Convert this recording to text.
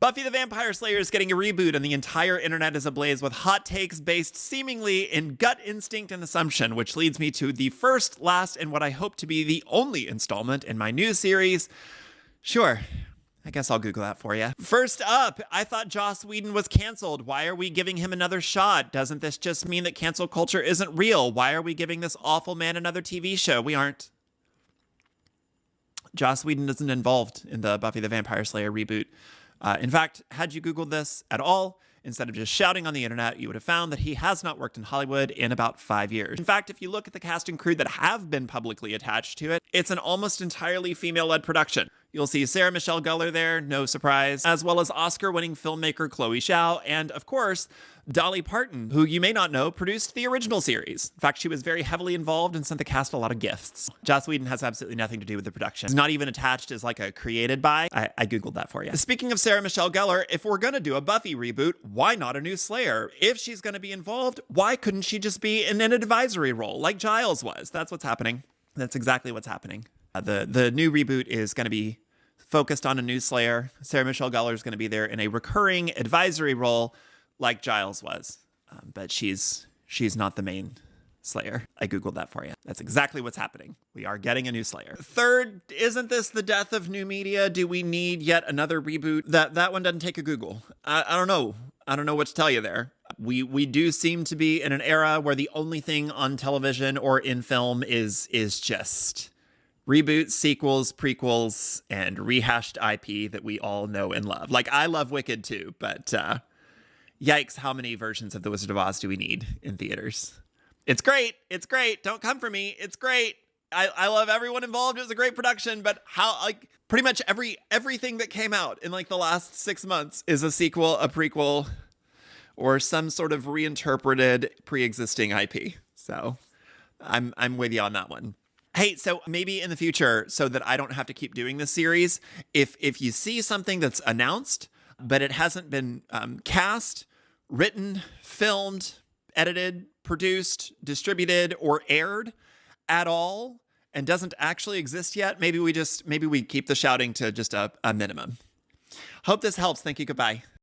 Buffy the Vampire Slayer is getting a reboot, and the entire internet is ablaze with hot takes based seemingly in gut instinct and assumption, which leads me to the first, last, and what I hope to be the only installment in my new series. Sure, I guess I'll Google that for you. First up, I thought Joss Whedon was canceled. Why are we giving him another shot? Doesn't this just mean that cancel culture isn't real? Why are we giving this awful man another TV show? We aren't. Joss Whedon isn't involved in the Buffy the Vampire Slayer reboot. In fact, had you Googled this at all, instead of just shouting on the internet, you would have found that he has not worked in Hollywood in about 5 years. In fact, if you look at the cast and crew that have been publicly attached to it, it's an almost entirely female-led production. You'll see Sarah Michelle Gellar there, no surprise, as well as Oscar-winning filmmaker Chloe Zhao, and of course, Dolly Parton, who you may not know, produced the original series. In fact, she was very heavily involved and sent the cast a lot of gifts. Joss Whedon has absolutely nothing to do with the production. It's not even attached as like a created by. I Googled that for you. Speaking of Sarah Michelle Gellar, if we're gonna do a Buffy reboot, why not a new Slayer? If she's gonna be involved, why couldn't she just be in an advisory role like Giles was? That's what's happening. That's exactly what's happening. The new reboot is going to be focused on a new Slayer. Sarah Michelle Gellar is going to be there in a recurring advisory role like Giles was. But she's not the main Slayer. I Googled that for you. That's exactly what's happening. We are getting a new Slayer. Third, isn't this the death of new media? Do we need yet another reboot? That one doesn't take a Google. I don't know. I don't know what to tell you there. We do seem to be in an era where the only thing on television or in film is just reboots, sequels, prequels, and rehashed IP that we all know and love. Like, I love Wicked too, but yikes, how many versions of The Wizard of Oz do we need in theaters? It's great. It's great. Don't come for me. It's great. I love everyone involved. It was a great production, but how, like, pretty much everything that came out in like the last 6 months is a sequel, a prequel, or some sort of reinterpreted pre-existing IP. So I'm with you on that one. Hey, so maybe in the future, so that I don't have to keep doing this series, if you see something that's announced, but it hasn't been cast, written, filmed, edited, produced, distributed, or aired at all, and doesn't actually exist yet, maybe we keep the shouting to just a minimum. Hope this helps. Thank you. Goodbye.